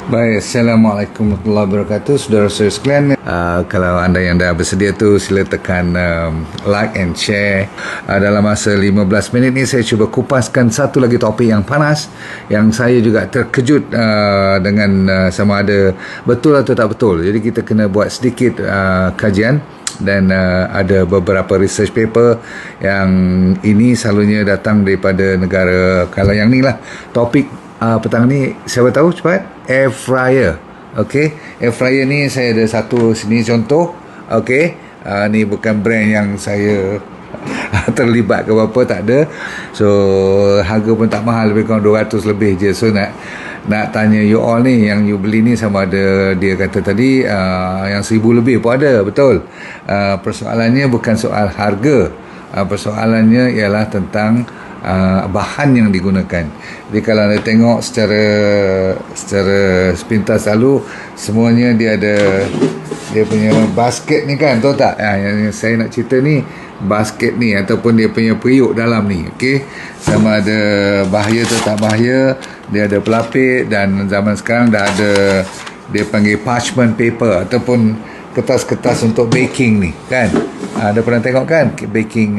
Baik, Assalamualaikum warahmatullahi wabarakatuh. Saudara-saudara sekalian, kalau anda yang dah bersedia tu, sila tekan like and share. Dalam masa 15 minit ni saya cuba kupaskan satu lagi topik yang panas, yang saya juga terkejut dengan sama ada betul atau tak betul. Jadi kita kena buat sedikit kajian. Dan ada beberapa research paper yang ini selalunya datang daripada negara. Kalau yang ni lah topik petang ni, siapa tahu cepat, air fryer. Okey, air fryer ni saya ada satu sini contoh. Okey, ni bukan brand yang saya terlibat ke apa, tak ada. So harga pun tak mahal, lebih kurang 200 lebih je. So nak tanya you all ni, yang you beli ni sama ada dia kata tadi yang 1000 lebih pun ada, betul. Persoalannya bukan soal harga, persoalannya ialah tentang bahan yang digunakan. Jadi kalau anda tengok secara sepintas lalu, semuanya dia ada dia punya basket ni kan, tahu tak? Yang saya nak cerita ni basket ni ataupun dia punya periuk dalam ni. Okey, sama ada bahaya atau tak bahaya, dia ada pelapis. Dan zaman sekarang dah ada dia panggil parchment paper ataupun kertas-kertas untuk baking ni kan. Anda pernah tengok kan, baking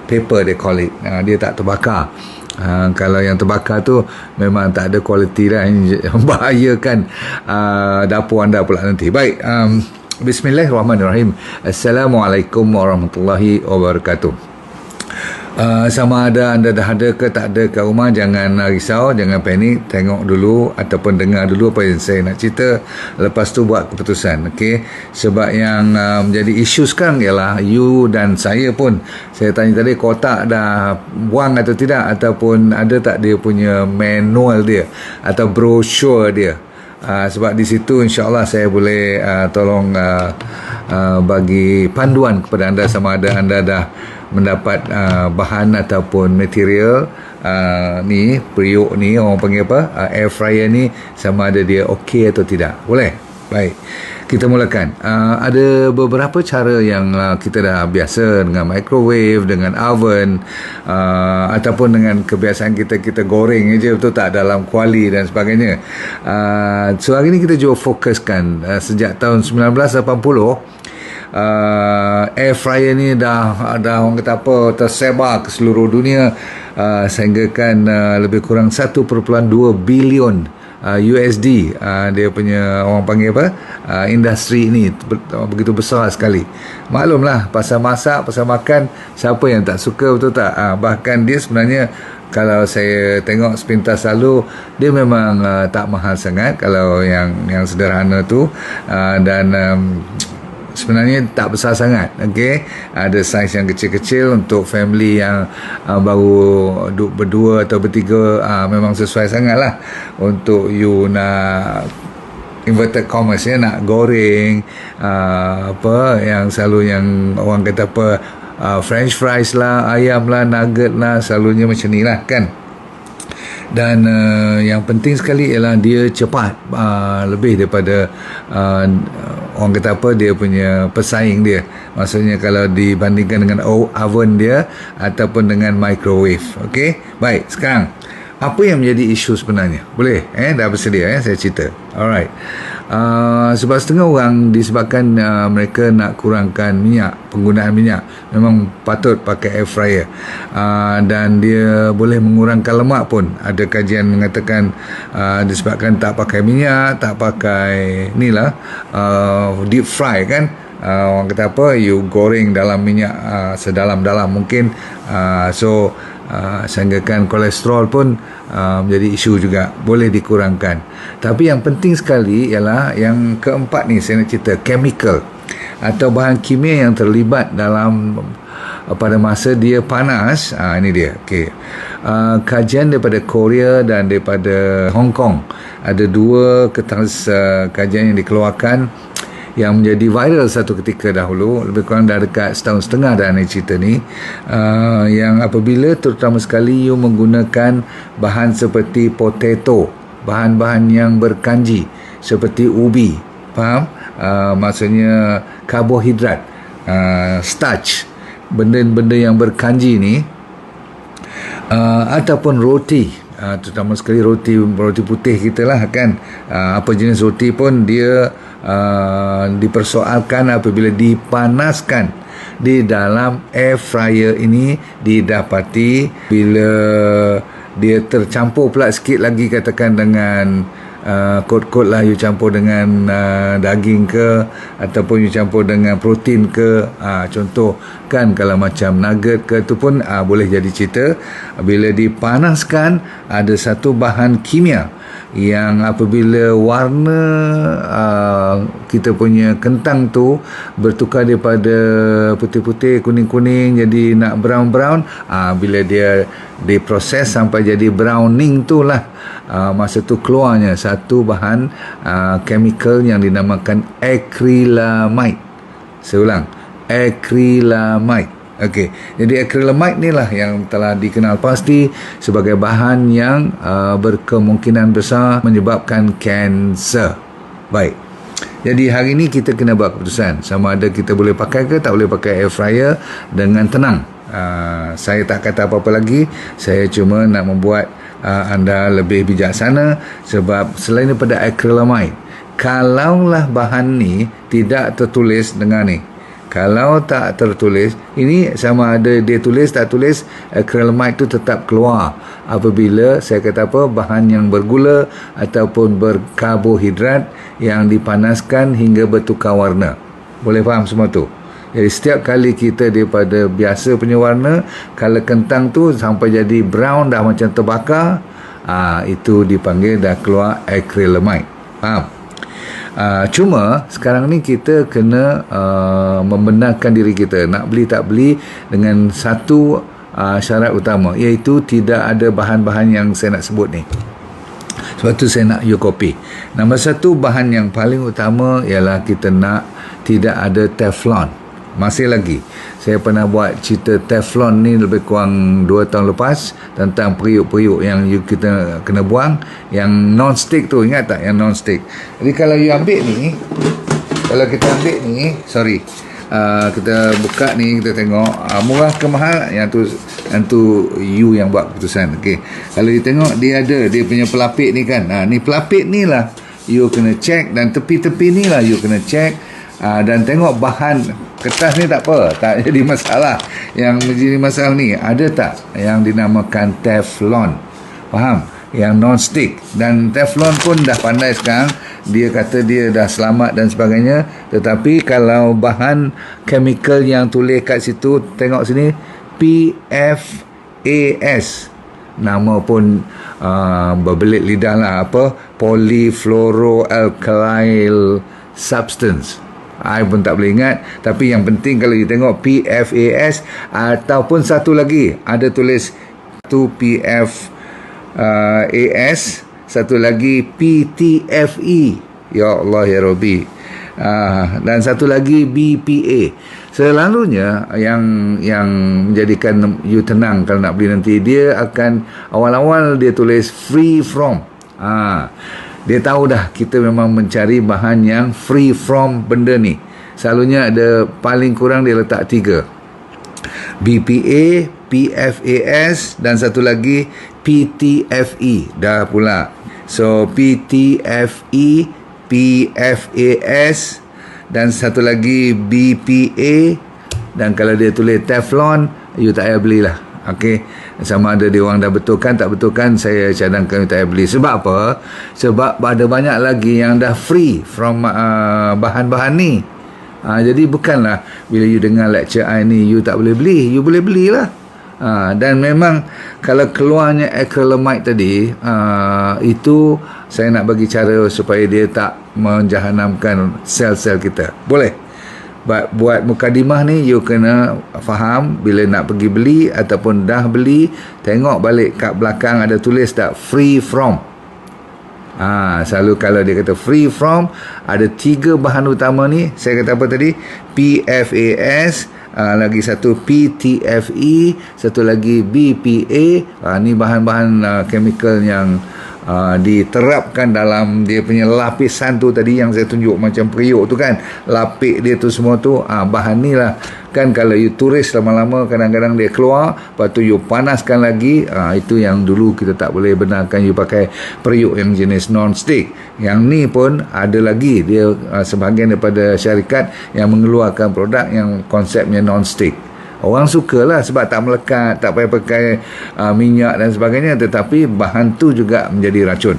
paper they call it. Dia tak terbakar. Kalau yang terbakar tu memang tak ada kualiti dah, membahayakan dapur anda pula nanti. Baik, Bismillahirrahmanirrahim. Assalamualaikum warahmatullahi wabarakatuh. Sama ada anda dah ada ke tak ada kat rumah, jangan risau, jangan panik. Tengok dulu ataupun dengar dulu apa yang saya nak cerita, lepas tu buat keputusan. Okey, sebab yang menjadi isu sekarang ialah you dan saya pun, saya tanya tadi, kotak dah buang atau tidak, ataupun ada tak dia punya manual dia atau brochure dia. Sebab di situ insya-Allah saya boleh tolong bagi panduan kepada anda sama ada anda dah mendapat bahan ataupun material ni, periuk ni, orang panggil apa, air fryer ni, sama ada dia okey atau tidak. Boleh? Baik, kita mulakan. Ada beberapa cara yang kita dah biasa dengan microwave, dengan oven, ataupun dengan kebiasaan kita goreng je, betul tak, dalam kuali dan sebagainya. So hari ni kita cuba fokuskan sejak tahun 1980. Air fryer ni dah orang kata apa, tersebar ke seluruh dunia, sehinggakan lebih kurang 1.2 bilion USD dia punya, orang panggil apa, industri ni begitu besar sekali. Maklumlah, pasal masak, pasal makan, siapa yang tak suka, betul tak? Bahkan dia sebenarnya, kalau saya tengok sepintas lalu, dia memang tak mahal sangat kalau yang sederhana tu, dan sebenarnya tak besar sangat. Okey, ada saiz yang kecil-kecil untuk family yang baru duduk berdua atau bertiga, memang sesuai sangatlah untuk you nak, inverted commas ya, nak goreng apa yang selalu yang orang kata apa, french fries lah, ayam lah, nugget lah, selalunya macam ni lah kan. Dan yang penting sekali ialah dia cepat, lebih daripada orang kata apa, dia punya pesaing dia. Maksudnya kalau dibandingkan dengan oven dia ataupun dengan microwave. Okey, baik, sekarang apa yang menjadi isu sebenarnya? Boleh? Dah bersedia saya cerita. Alright. Sebab setengah orang disebabkan mereka nak kurangkan minyak, penggunaan minyak, memang patut pakai air fryer. Dan dia boleh mengurangkan lemak pun. Ada kajian mengatakan disebabkan tak pakai minyak, tak pakai deep fry kan, orang kata apa, you goreng dalam minyak sedalam-dalam mungkin, sehinggakan kolesterol pun menjadi isu juga, boleh dikurangkan. Tapi yang penting sekali ialah yang keempat ni, saya nak cerita chemical atau bahan kimia yang terlibat dalam pada masa dia panas. Ini dia. Okey, kajian daripada Korea dan daripada Hong Kong, ada dua kertas kajian yang dikeluarkan yang menjadi viral satu ketika dahulu, lebih kurang dah dekat setahun setengah dah ni cerita ni, yang apabila terutama sekali you menggunakan bahan seperti potato, bahan-bahan yang berkanji seperti ubi, faham? Maksudnya karbohidrat, starch, benda-benda yang berkanji ni, ataupun roti, terutama sekali roti putih kita lah kan. Apa jenis roti pun dia dipersoalkan apabila dipanaskan di dalam air fryer ini didapati bila dia tercampur pula sikit lagi, katakan dengan kot-kot lah, you campur dengan daging ke ataupun you campur dengan protein ke, contoh kan kalau macam nugget ke, tu pun boleh jadi cerita. Bila dipanaskan ada satu bahan kimia yang apabila warna kita punya kentang tu bertukar daripada putih-putih, kuning-kuning jadi nak brown-brown, bila dia diproses sampai jadi browning tu lah, masa tu keluarnya satu bahan chemical yang dinamakan acrylamide. Saya ulang, acrylamide. Okey, jadi acrylamide ni lah yang telah dikenal pasti sebagai bahan yang berkemungkinan besar menyebabkan kanser. Baik, jadi hari ni kita kena buat keputusan sama ada kita boleh pakai ke tak boleh pakai air fryer dengan tenang. Saya tak kata apa-apa lagi, saya cuma nak membuat anda lebih bijaksana. Sebab selain daripada acrylamide, kalaulah bahan ni tidak tertulis dengan ni, kalau tak tertulis, ini sama ada dia tulis tak tulis, acrylamide tu tetap keluar apabila saya kata apa, bahan yang bergula ataupun berkarbohidrat yang dipanaskan hingga bertukar warna. Boleh faham semua tu? Jadi setiap kali kita daripada biasa punya warna, kalau kentang tu sampai jadi brown dah macam terbakar, itu dipanggil dah keluar acrylamide. Faham? Cuma sekarang ni kita kena membenarkan diri kita, nak beli tak beli dengan satu syarat utama, iaitu tidak ada bahan-bahan yang saya nak sebut ni. Sebab tu saya nak you copy. Nombor satu, bahan yang paling utama ialah kita nak tidak ada teflon. Masih lagi, saya pernah buat cerita teflon ni lebih kurang 2 tahun lepas tentang periuk-periuk yang kita kena buang, yang non-stick tu, ingat tak yang non-stick? Jadi kalau you ambil ni, kalau kita ambil ni, kita buka ni, kita tengok murah ke mahal, yang tu you yang buat keputusan. Okey, kalau you tengok dia ada dia punya pelapik ni kan, ni pelapik ni lah you kena check, dan tepi-tepi ni lah you kena check. Dan tengok bahan kertas ni tak apa, tak jadi masalah. Yang menjadi masalah ni, ada tak yang dinamakan teflon? Faham? Yang non-stick. Dan teflon pun dah pandai sekarang, dia kata dia dah selamat dan sebagainya. Tetapi kalau bahan chemical yang tulis kat situ, tengok sini, PFAS, nama pun berbelit lidah lah, apa, polyfluoroalkyl substance. I pun tak boleh ingat. Tapi yang penting kalau you tengok PFAS, ataupun satu lagi ada tulis tu PFAS, satu lagi PTFE, ya Allah ya Rabbi, dan satu lagi BPA. Selalunya yang menjadikan you tenang kalau nak beli nanti, dia akan awal-awal dia tulis free from. Dia tahu dah kita memang mencari bahan yang free from benda ni. Selalunya ada paling kurang dia letak 3. BPA, PFAS dan satu lagi PTFE. Dah pula. So PTFE, PFAS dan satu lagi BPA. Dan kalau dia tulis teflon, you tak payah belilah. Okey, sama ada dia orang dah betulkan tak betulkan, saya cadangkan tak payah beli. Sebab apa? Sebab ada banyak lagi yang dah free from bahan-bahan ni. Jadi bukanlah bila you dengar lecture I ni you tak boleh beli, you boleh belilah. Dan memang kalau keluarnya acrylamide tadi, itu saya nak bagi cara supaya dia tak menjahanamkan sel-sel kita. Boleh? Buat mukadimah ni, you kena faham bila nak pergi beli ataupun dah beli, tengok balik kat belakang ada tulis tak free from. Selalu kalau dia kata free from, ada 3 bahan utama ni. Saya kata apa tadi? PFAS, lagi satu PTFE, satu lagi BPA. Ni bahan-bahan chemical yang diterapkan dalam dia punya lapisan tu tadi yang saya tunjuk macam periuk tu kan, lapik dia tu semua tu, bahan ni lah kan. Kalau you turis lama-lama kadang-kadang dia keluar, lepas tu you panaskan lagi, itu yang dulu kita tak boleh benarkan you pakai periuk yang jenis non-stick. Yang ni pun ada lagi dia, sebahagian daripada syarikat yang mengeluarkan produk yang konsepnya non-stick. Orang sukalah sebab tak melekat, tak payah pakai minyak dan sebagainya, tetapi bahan tu juga menjadi racun.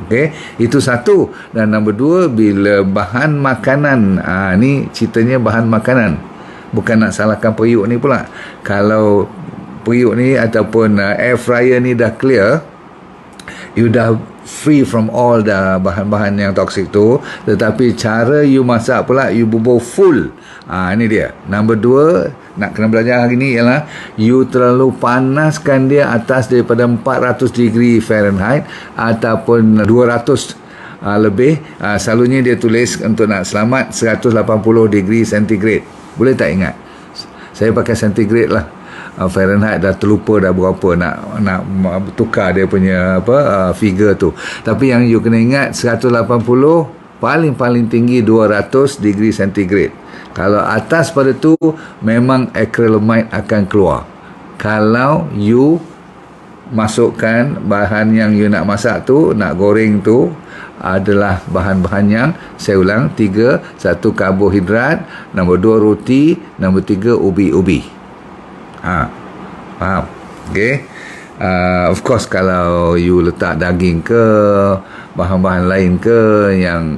Okey, itu satu. Dan nombor dua, bila bahan makanan, ni ceritanya bahan makanan, bukan nak salahkan periuk ni pula. Kalau periuk ni ataupun air fryer ni dah clear, you dah free from all the bahan-bahan yang toksik tu, tetapi cara you masak pula you bubur full. Ini dia. Nombor dua, nak kena belajar hari ni ialah you terlalu panaskan dia atas daripada 400 degree Fahrenheit ataupun 200 lebih. Selalunya dia tulis untuk nak selamat 180 degree centigrade. Boleh tak ingat? Saya pakai centigrade lah. Fahrenheit dah terlupa dah berapa nak tukar dia punya figure tu. Tapi yang you kena ingat 180, paling tinggi 200 degree centigrade. Kalau atas pada tu memang acrylamide akan keluar. Kalau you masukkan bahan yang you nak masak tu, nak goreng tu adalah bahan-bahan yang saya ulang, 3, 1 karbohidrat, nombor 2 roti, nombor 3 ubi-ubi. Faham? Okay. Of course kalau you letak daging ke bahan-bahan lain ke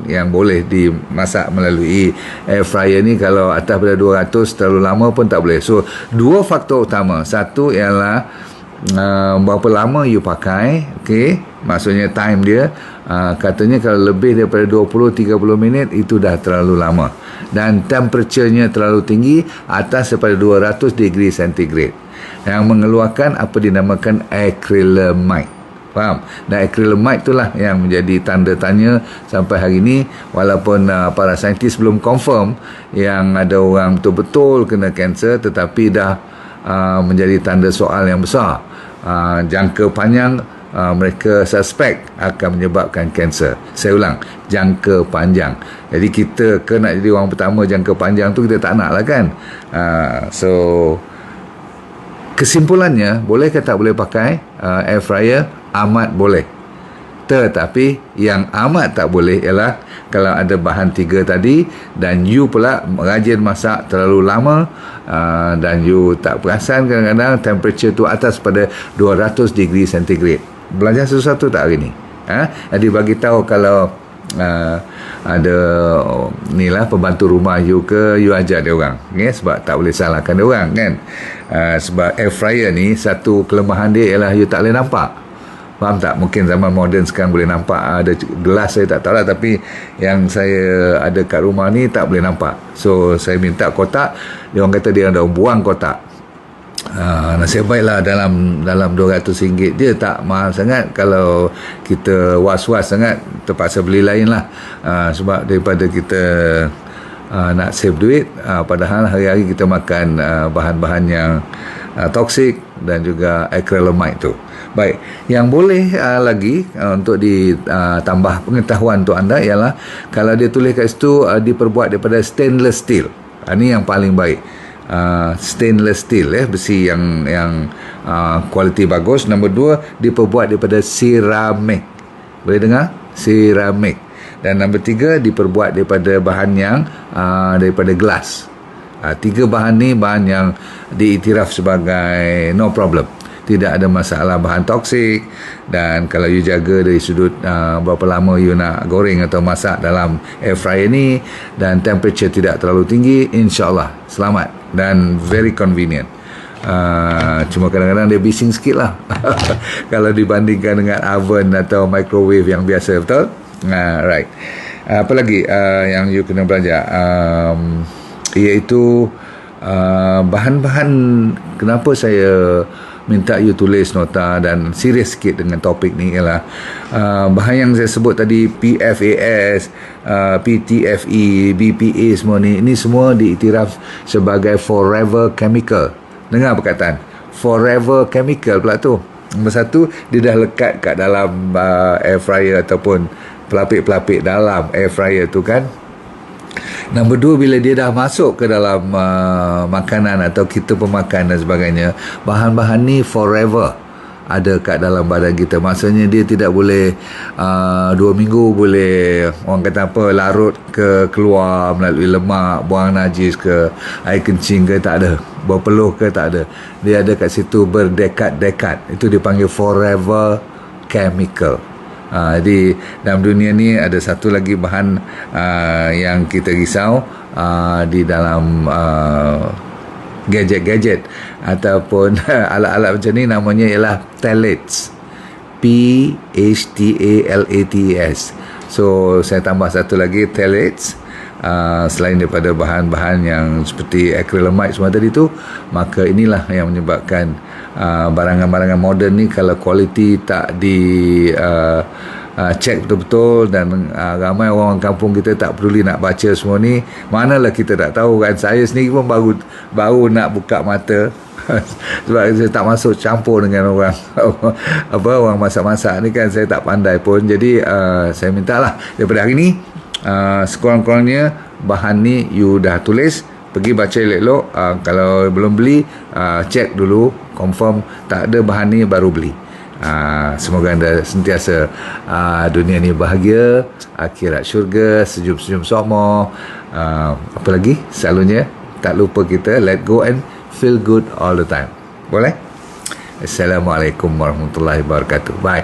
yang boleh dimasak melalui air fryer ni, kalau atas pada 200 terlalu lama pun tak boleh. So dua faktor utama. Satu ialah berapa lama you pakai. Okay, maksudnya time dia. Katanya kalau lebih daripada 20-30 minit itu dah terlalu lama, dan temperaturenya terlalu tinggi, atas daripada 200 degree centigrade, yang mengeluarkan apa dinamakan acrylamide. Faham? Dan acrylamide itulah yang menjadi tanda tanya sampai hari ini, walaupun para saintis belum confirm yang ada orang betul-betul kena kanser, tetapi dah menjadi tanda soal yang besar. Jangka panjang mereka suspek akan menyebabkan kanser. Saya ulang, jangka panjang. Jadi kita nak jadi orang pertama jangka panjang tu kita tak nak lah kan. So kesimpulannya, boleh ke tak boleh pakai air fryer? Amat boleh. Tetapi yang amat tak boleh ialah kalau ada bahan 3 tadi dan you pula rajin masak terlalu lama, dan you tak perasan kadang-kadang temperature tu atas pada 200 degree centigrade. Belajar sesuatu tak hari ni? Jadi bagi tahu kalau ada ni lah pembantu rumah you ke, you ajar dia orang, okay? Sebab tak boleh salahkan dia orang kan. Sebab air fryer ni satu kelemahan dia ialah you tak boleh nampak. Faham tak? Mungkin zaman moden sekarang boleh nampak ada gelas, saya tak tahu lah, tapi yang saya ada kat rumah ni tak boleh nampak. So saya minta kotak, dia orang kata dia ada buang kotak. Nasib baiklah dalam RM200 dia tak mahal sangat. Kalau kita was-was sangat terpaksa beli lain lah, sebab daripada kita nak save duit, padahal hari-hari kita makan bahan-bahan yang toksik dan juga acrylamide tu. Baik, yang boleh lagi untuk ditambah pengetahuan untuk anda ialah kalau dia tulis kat situ diperbuat daripada stainless steel. Ini yang paling baik. Stainless steel, besi yang kualiti bagus. Nombor 2, diperbuat daripada ceramik. Boleh dengar? Ceramik. Dan nombor 3, diperbuat daripada bahan yang daripada gelas. 3 bahan ni bahan yang diiktiraf sebagai no problem, tidak ada masalah bahan toksik. Dan kalau you jaga dari sudut berapa lama you nak goreng atau masak dalam air fryer ni, dan temperature tidak terlalu tinggi, insyaAllah selamat dan very convenient. Cuma kadang-kadang dia bising sikit lah kalau dibandingkan dengan oven atau microwave yang biasa, betul? Right. Apa lagi yang you kena belajar? Iaitu bahan-bahan. Kenapa saya minta you tulis nota dan serius sikit dengan topik ni ialah bahan yang saya sebut tadi, PFAS, PTFE, BPA, semua ni, ini semua diiktiraf sebagai forever chemical. Dengar perkataan forever chemical pula tu. Nombor satu, dia dah lekat kat dalam air fryer ataupun pelapik-pelapik dalam air fryer tu kan. Nombor dua, bila dia dah masuk ke dalam makanan atau kita pemakan dan sebagainya, bahan-bahan ni forever ada kat dalam badan kita. Maksudnya dia tidak boleh 2 minggu boleh orang kata apa, larut ke keluar melalui lemak, buang najis ke, air kencing ke, tak ada, berpeluh ke, tak ada. Dia ada kat situ berdekad-dekad. Itu dipanggil forever chemical. Jadi dalam dunia ni ada satu lagi bahan yang kita risau di dalam gadget-gadget ataupun alat-alat macam ni, namanya ialah phthalates. Phthalates. So saya tambah satu lagi, phthalates. Selain daripada bahan-bahan yang seperti acrylamide semua tadi tu, maka inilah yang menyebabkan barangan-barangan moden ni kalau kualiti tak di cek betul-betul, dan ramai orang kampung kita tak peduli nak baca semua ni. Manalah kita tak tahu kan. Saya sendiri pun baru nak buka mata sebab saya tak masuk campur dengan orang orang masak-masak ni kan, saya tak pandai pun. Jadi saya mintalah daripada hari ni, sekurang-kurangnya bahan ni you dah tulis, pergi baca elok-elok. Kalau belum beli, cek dulu, confirm tak ada bahan ni baru beli. Semoga anda sentiasa dunia ni bahagia, akhirat syurga, senyum-senyum semua. Apa lagi, selalunya tak lupa kita let go and feel good all the time. Boleh? Assalamualaikum warahmatullahi wabarakatuh. Bye.